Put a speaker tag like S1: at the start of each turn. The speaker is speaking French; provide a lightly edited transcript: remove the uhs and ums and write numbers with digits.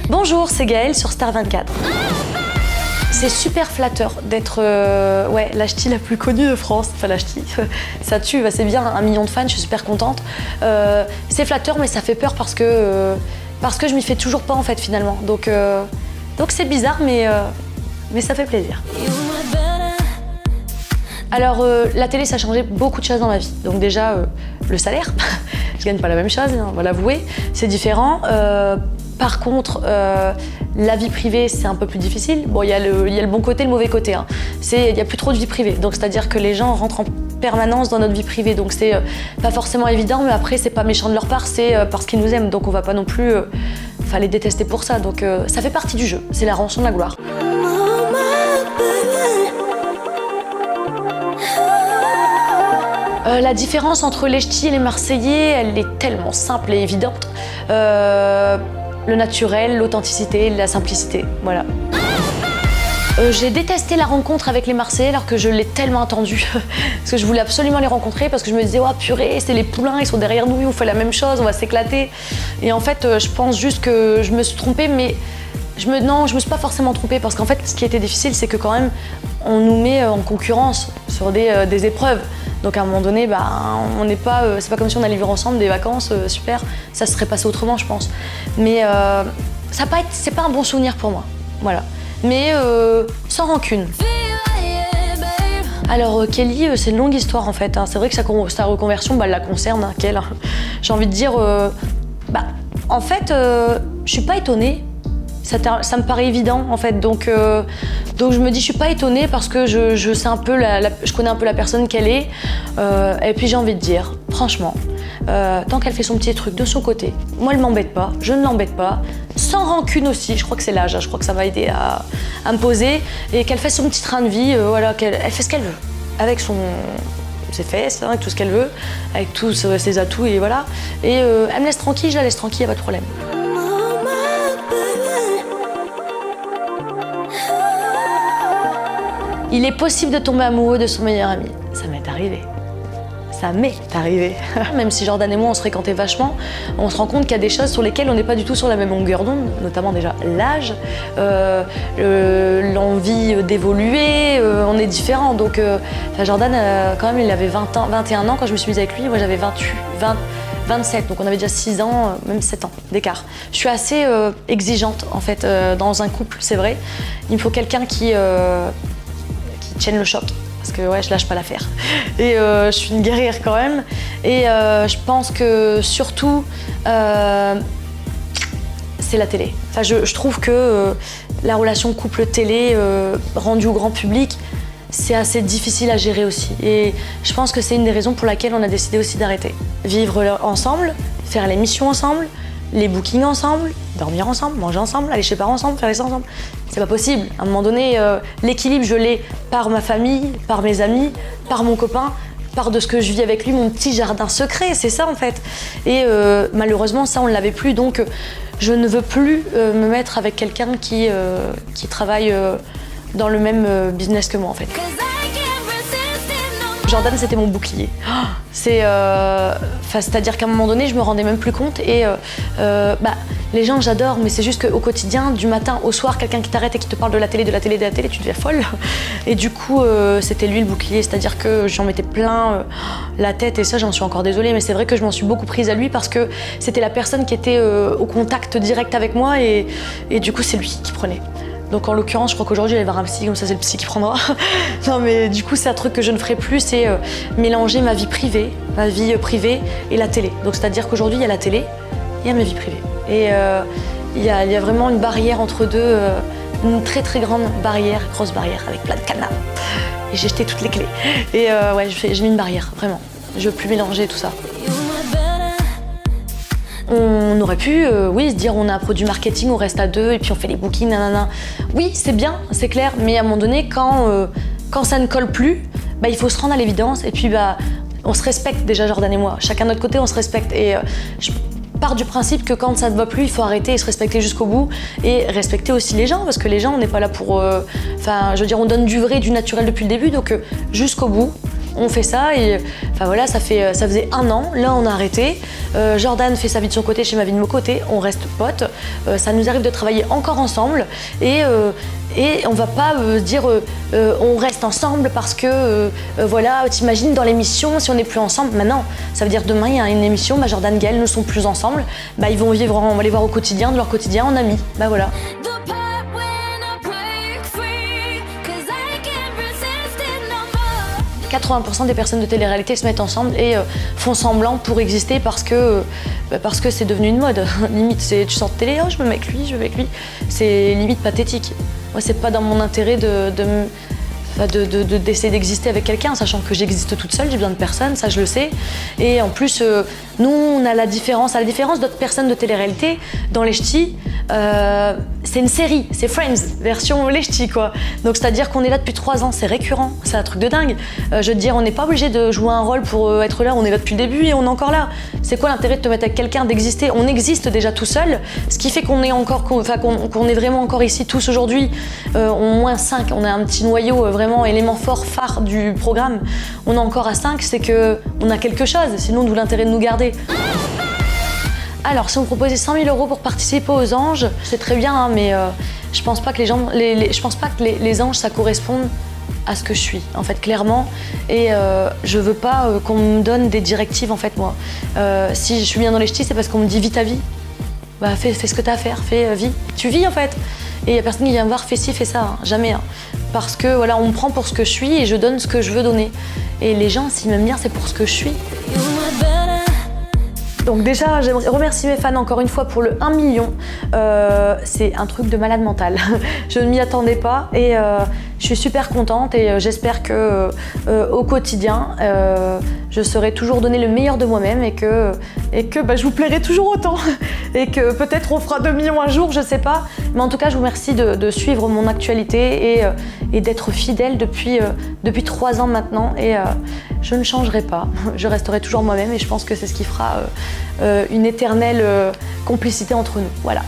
S1: Bonjour, c'est Gaëlle sur Star 24. C'est super flatteur d'être la ch'ti la plus connue de France. Enfin la ch'ti, ça tue, c'est bien, 1 million de fans, je suis super contente. C'est flatteur mais ça fait peur parce que je m'y fais toujours pas en fait finalement. Donc c'est bizarre mais ça fait plaisir. Alors la télé ça a changé beaucoup de choses dans ma vie. Donc déjà le salaire, je gagne pas la même chose, on va l'avouer, c'est différent. Par contre, la vie privée, c'est un peu plus difficile. Bon, il y a le bon côté et le mauvais côté. Hein. Il n'y a plus trop de vie privée. Donc, c'est-à-dire que les gens rentrent en permanence dans notre vie privée. Donc, c'est pas forcément évident, mais après, c'est pas méchant de leur part, c'est parce qu'ils nous aiment. Donc, on va pas non plus les détester pour ça. Donc, ça fait partie du jeu. C'est la rançon de la gloire. La différence entre les ch'tis et les Marseillais, elle est tellement simple et évidente. Le naturel, l'authenticité, la simplicité, voilà. J'ai détesté la rencontre avec les Marseillais alors que je l'ai tellement attendu. Parce que je voulais absolument les rencontrer parce que je me disais, oh purée, c'est les poulains, ils sont derrière nous, on fait la même chose, on va s'éclater. Et en fait, je pense juste que je me suis trompée, mais non, je me suis pas forcément trompée parce qu'en fait, ce qui était difficile, c'est que quand même, on nous met en concurrence sur des épreuves. Donc à un moment donné, on n'est pas, c'est pas comme si on allait vivre ensemble des vacances, super, ça se serait passé autrement je pense. Mais c'est pas un bon souvenir pour moi, voilà. Mais sans rancune. Alors Kelly, c'est une longue histoire en fait, hein. C'est vrai que sa reconversion, elle la concerne, hein, qu'elle. J'ai envie de dire, en fait, je suis pas étonnée. Ça me paraît évident en fait, donc je me dis je suis pas étonnée parce que je sais un peu je connais un peu la personne qu'elle est, et puis j'ai envie de dire franchement, tant qu'elle fait son petit truc de son côté, moi elle m'embête pas, je ne l'embête pas, sans rancune aussi, je crois que c'est l'âge, je crois que ça va aider à me poser, et qu'elle fait son petit train de vie, voilà, elle fait ce qu'elle veut, avec ses fesses, avec tout ce qu'elle veut, avec tous ses atouts et voilà, et elle me laisse tranquille, je la laisse tranquille, y a pas de problème. Il est possible de tomber amoureux de son meilleur ami. Ça m'est arrivé. Ça m'est arrivé. Même si Jordan et moi, on se fréquentait vachement, on se rend compte qu'il y a des choses sur lesquelles on n'est pas du tout sur la même longueur d'onde, notamment déjà l'âge, l'envie d'évoluer, on est différents. Donc, Jordan, quand même, il avait 21 ans quand je me suis mise avec lui, moi j'avais 27, donc on avait déjà 6 ans, même 7 ans d'écart. Je suis assez exigeante, en fait, dans un couple, c'est vrai. Il me faut quelqu'un qui tienne le choc, parce que ouais, je lâche pas l'affaire. Et je suis une guerrière quand même. Et je pense que surtout, c'est la télé. Enfin, je trouve que la relation couple-télé rendue au grand public, c'est assez difficile à gérer aussi. Et je pense que c'est une des raisons pour laquelle on a décidé aussi d'arrêter. Vivre ensemble, faire l'émission ensemble, les bookings ensemble, dormir ensemble, manger ensemble, aller chez les parents ensemble, faire ça ensemble. C'est pas possible. À un moment donné, l'équilibre, je l'ai par ma famille, par mes amis, par mon copain, par de ce que je vis avec lui, mon petit jardin secret, c'est ça en fait. Et malheureusement, ça, on ne l'avait plus. Donc, je ne veux plus me mettre avec quelqu'un qui travaille dans le même business que moi en fait. Jordan, c'était mon bouclier. C'est-à-dire qu'à un moment donné, je me rendais même plus compte. Et les gens, j'adore, mais c'est juste qu'au quotidien, du matin au soir, quelqu'un qui t'arrête et qui te parle de la télé, tu deviens folle. Et du coup, c'était lui le bouclier. C'est-à-dire que j'en mettais plein la tête et ça, j'en suis encore désolée. Mais c'est vrai que je m'en suis beaucoup prise à lui parce que c'était la personne qui était au contact direct avec moi et du coup, c'est lui qui prenait. Donc en l'occurrence, je crois qu'aujourd'hui, elle va voir un psy, comme ça c'est le psy qui prendra. Non mais du coup, c'est un truc que je ne ferai plus, c'est mélanger ma vie privée et la télé. Donc c'est-à-dire qu'aujourd'hui, il y a la télé, et il y a ma vie privée. Et il y a vraiment une barrière entre deux, une très très grande barrière, grosse barrière, avec plein de cadenas. Et j'ai jeté toutes les clés. Et ouais, j'ai mis une barrière, vraiment. Je veux plus mélanger tout ça. On aurait pu, oui, se dire on a un produit marketing, on reste à deux et puis on fait les bookings, nanana. Oui, c'est bien, c'est clair, mais à un moment donné, quand ça ne colle plus, il faut se rendre à l'évidence et puis on se respecte déjà, Jordan et moi. Chacun de notre côté, on se respecte. Et je pars du principe que quand ça ne va plus, il faut arrêter et se respecter jusqu'au bout et respecter aussi les gens parce que les gens, on n'est pas là pour... je veux dire, on donne du vrai, du naturel depuis le début, donc jusqu'au bout. On fait ça et enfin voilà, ça faisait 1 an. Là, on a arrêté. Jordan fait sa vie de son côté, chez ma vie de mon côté. On reste potes. Ça nous arrive de travailler encore ensemble et on va pas dire on reste ensemble parce que voilà, t'imagines dans l'émission si on n'est plus ensemble. Maintenant, ça veut dire demain il y a une émission, Jordan, Gaël ne sont plus ensemble. Ils vont vivre, on va les voir au quotidien, de leur quotidien en amis. Voilà. 80% des personnes de télé-réalité se mettent ensemble et font semblant pour exister parce que c'est devenu une mode. Limite, tu sors de télé, oh, je veux avec lui, je veux avec lui. C'est limite pathétique. Moi, c'est pas dans mon intérêt d'essayer d'exister avec quelqu'un, sachant que j'existe toute seule, j'ai besoin de personne, ça je le sais. Et en plus, nous, on a à la différence d'autres personnes de télé-réalité, dans les ch'tis, c'est une série, c'est Friends, version les ch'tis quoi. Donc c'est-à-dire qu'on est là depuis 3 ans, c'est récurrent, c'est un truc de dingue. Je veux te dire, on n'est pas obligé de jouer un rôle pour être là, on est là depuis le début et on est encore là. C'est quoi l'intérêt de te mettre avec quelqu'un, d'exister? On existe déjà tout seul, ce qui fait qu'on est vraiment encore ici tous aujourd'hui, au moins 5, on a un petit noyau vraiment élément fort, phare du programme. On est encore à 5, c'est qu'on a quelque chose, sinon d'où l'intérêt de nous garder. Alors, si on me proposait 100 000 € pour participer aux Anges, c'est très bien, hein, mais je pense pas que les Anges, ça corresponde à ce que je suis, en fait, clairement. Et je veux pas qu'on me donne des directives, en fait, moi. Si je suis bien dans les ch'tis, c'est parce qu'on me dit « vis ta vie ». Fais ce que t'as à faire, vis. Tu vis, en fait. Et il y a personne qui vient me voir « fais ci, fais ça hein. ». Jamais. Hein. Parce que, voilà, on me prend pour ce que je suis et je donne ce que je veux donner. Et les gens, s'ils m'aiment bien, c'est pour ce que je suis. Donc déjà, j'aimerais remercier mes fans encore une fois pour le 1 million. C'est un truc de malade mental. Je ne m'y attendais pas et je suis super contente et j'espère que au quotidien, je saurai toujours donner le meilleur de moi-même et que je vous plairai toujours autant. Et que peut-être on fera 2 millions un jour, je sais pas. Mais en tout cas, je vous remercie de suivre mon actualité et d'être fidèle depuis 3 ans maintenant. Et je ne changerai pas. Je resterai toujours moi-même et je pense que c'est ce qui fera une éternelle complicité entre nous. Voilà.